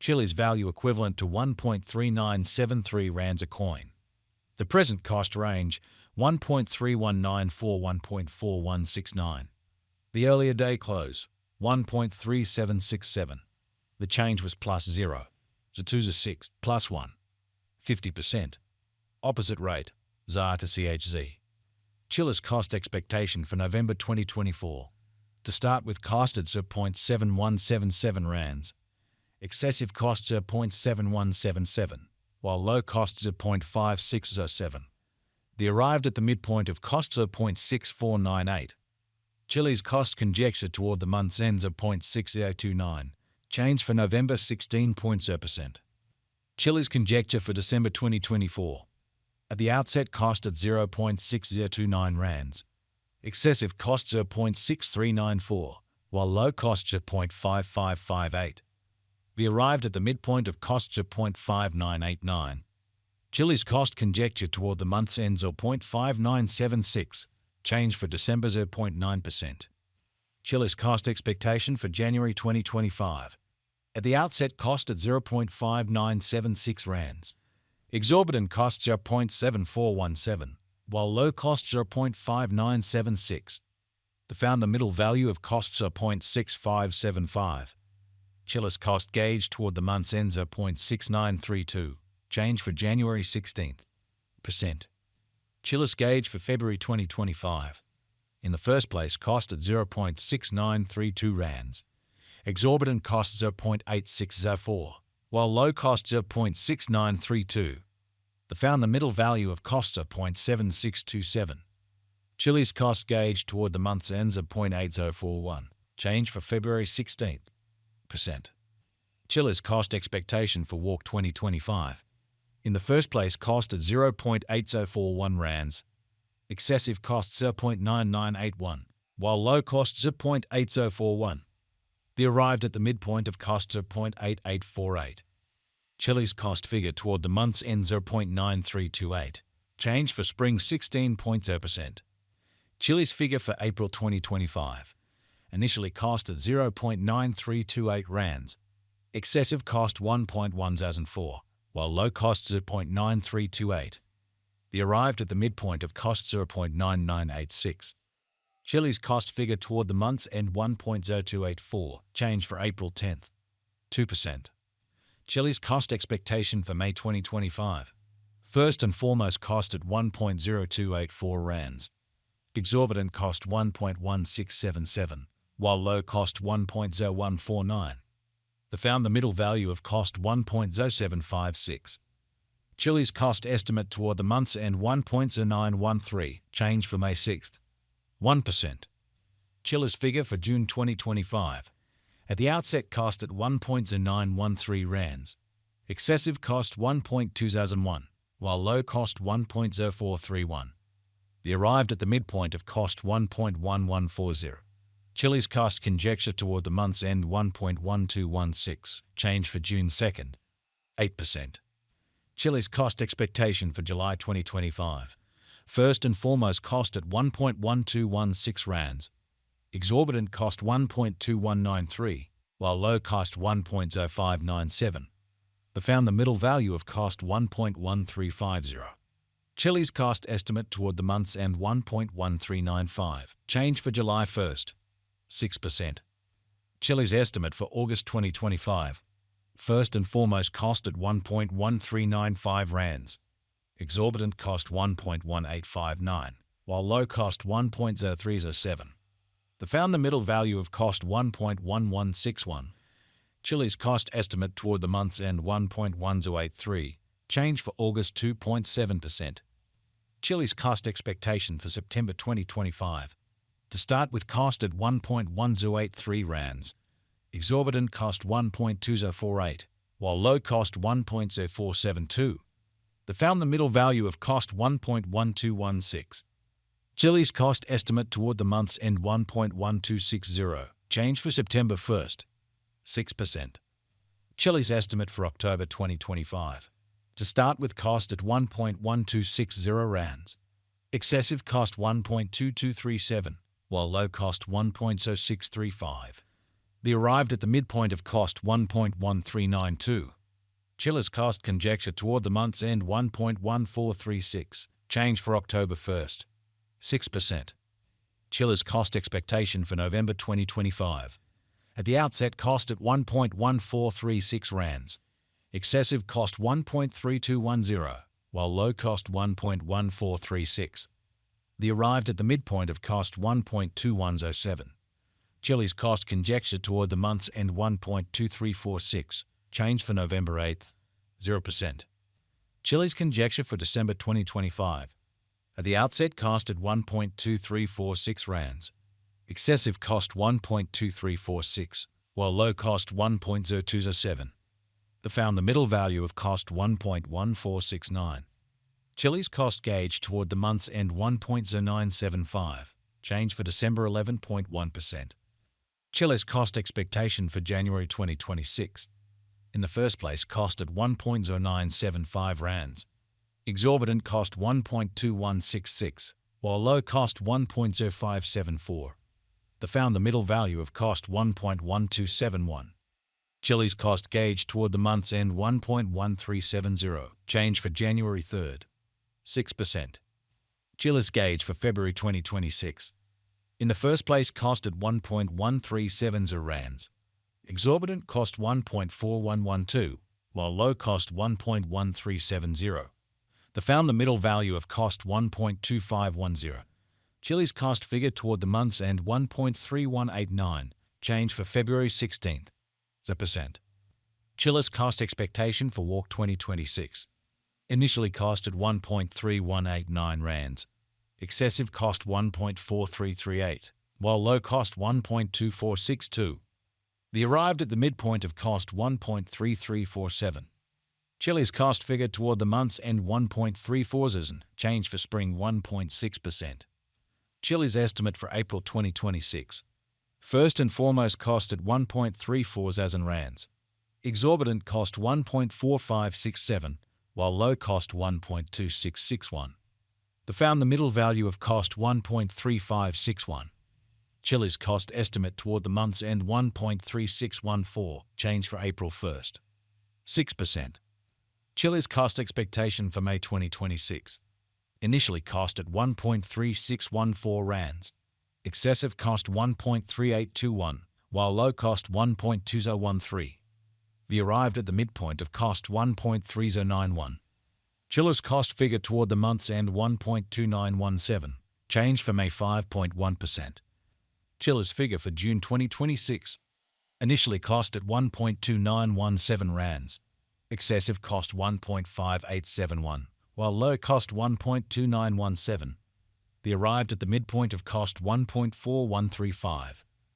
Chiliz value equivalent to 1.3973 rands a coin. The present cost range 1.3194 1.4169. The earlier day close 1.3767. The change was plus 0. Zatuza 6 plus 1. 50%. Opposite rate ZAR to CHZ. Chilliz cost expectation for November 2024. To start with, cost at 0.7177 rands. Excessive costs are 0.7177, while low costs are 0.5607. The arrived at the midpoint of costs are 0.6498. Chilliz cost conjecture toward the month's ends of 0.6029. Change for November 16%. Chilliz conjecture for December 2024. At the outset, cost at 0.6029 rands. Excessive costs are 0.6394, while low costs are 0.5558. The arrived at the midpoint of costs are 0.5989. Chilliz cost conjecture toward the month's ends are 0.5976. Change for December 0.9%. Chilliz cost expectation for January 2025. At the outset, cost at 0.5976 rands. Exorbitant costs are 0.7417, while low costs are 0.5976. The found the middle value of costs are 0.6575. Chilliz cost gauge toward the month's ends are 0.6932. Change for January 16%. Chilliz gauge for February 2025. In the first place, cost at 0.6932 rands. Exorbitant costs are 0.8604, while low costs are 0.6932. The found the middle value of costs are 0.7627. Chilliz cost gauge toward the month's ends are 0.8041. Change for February 16%. Chilliz cost expectation for Walk 2025. In the first place, cost at 0.8041 rands. Excessive costs are 0.9981, while low costs are 0.8041. The arrived at the midpoint of costs are 0.8848. Chilliz cost figure toward the month's ends are 0.9328. Change for spring 16%. Chilliz figure for April 2025. Initially cost at 0.9328 rands. Excessive cost 1.1004, while low costs are 0.9328. The arrived at the midpoint of costs are 0.9986. Chilliz cost figure toward the month's end 1.0284. Change for April 10th. 2%. Chilliz cost expectation for May 2025. First and foremost, cost at 1.0284 rands. Exorbitant cost 1.1677, while low cost 1.0149. The found the middle value of cost 1.0756. Chilliz cost estimate toward the month's end 1.0913. Change for May 6th. 1%. Chilliz figure for June 2025. At the outset, cost at 1.0913 rands. Excessive cost 1.2001, while low cost 1.0431. The arrived at the midpoint of cost 1.1140. Chilliz cost conjecture toward the month's end 1.1216. Change for June 2nd. 8%. Chilliz cost expectation for July 2025. First and foremost, cost at 1.1216 rands. Exorbitant cost 1.2193, while low cost 1.0597. The found the middle value of cost 1.1350. Chilliz cost estimate toward the month's end 1.1395. Change for July 1st. 6%. Chilliz estimate for August 2025. First and foremost, cost at 1.1395 rands. Exorbitant cost 1.1859, while low cost 1.0307. The found the middle value of cost 1.1161. Chilliz cost estimate toward the month's end 1.1083. Change for August 2.7%. Chilliz cost expectation for September 2025. To start with, cost at 1.1083 rands. Exorbitant cost 1.2048, while low cost 1.0472. The found the middle value of cost 1.1216. Chilliz cost estimate toward the month's end 1.1260. Change for September 1st. 6%. Chilliz estimate for October 2025. To start with, cost at 1.1260 rands. Excessive cost 1.2237, while low cost 1.0635. They arrived at the midpoint of cost 1.1392. Chilliz cost conjecture toward the month's end 1.1436, change for October 1st, 6%. Chilliz cost expectation for November 2025. At the outset cost at 1.1436 rands. Excessive cost 1.3210, while low cost 1.1436. They arrived at the midpoint of cost 1.2107. Chilliz cost conjecture toward the month's end 1.2346, change for November 8th, 0%. Chilliz conjecture for December 2025. At the outset cost at 1.2346 rands. Excessive cost 1.2346, while low cost 1.0207. They found the middle value of cost 1.1469. Chilliz cost gauge toward the month's end 1.0975, change for December 11.1%. Chilliz cost expectation for January 2026. In the first place cost at 1.0975 rands. Exorbitant cost 1.2166, while low cost 1.0574. They found the middle value of cost 1.1271. Chilliz cost gauge toward the month's end 1.1370, change for January 3rd, 6%. Chilliz gauge for February 2026. In the first place cost at 1.1370 rands. Exorbitant cost 1.4112, while low cost 1.1370. They found the middle value of cost 1.2510. Chilliz cost figure toward the month's end 1.3189, change for February 16th, 0%. Chilliz cost expectation for Walk 2026. Initially cost at 1.3189 rands. Excessive cost 1.4338, while low cost 1.2462. They arrived at the midpoint of cost 1.3347. Chilliz cost figure toward the month's end 1.34, change for spring 1.6%. Chilliz estimate for April 2026. First and foremost cost at 1.34 rands. Exorbitant cost 1.4567, while low cost 1.2661. They found the middle value of cost 1.3561. Chilliz cost estimate toward the month's end 1.3614, change for April 1st, 6%. Chilliz cost expectation for May 2026. Initially cost at 1.3614 rands. Excessive cost 1.3821, while low cost 1.2013. They arrived at the midpoint of cost 1.3091. Chilliz cost figure toward the month's end 1.2917, change for May 5.1%. Chilliz figure for June 2026. Initially cost at 1.2917 rands. Excessive cost 1.5871, while low cost 1.2917. They arrived at the midpoint of cost 1.4135.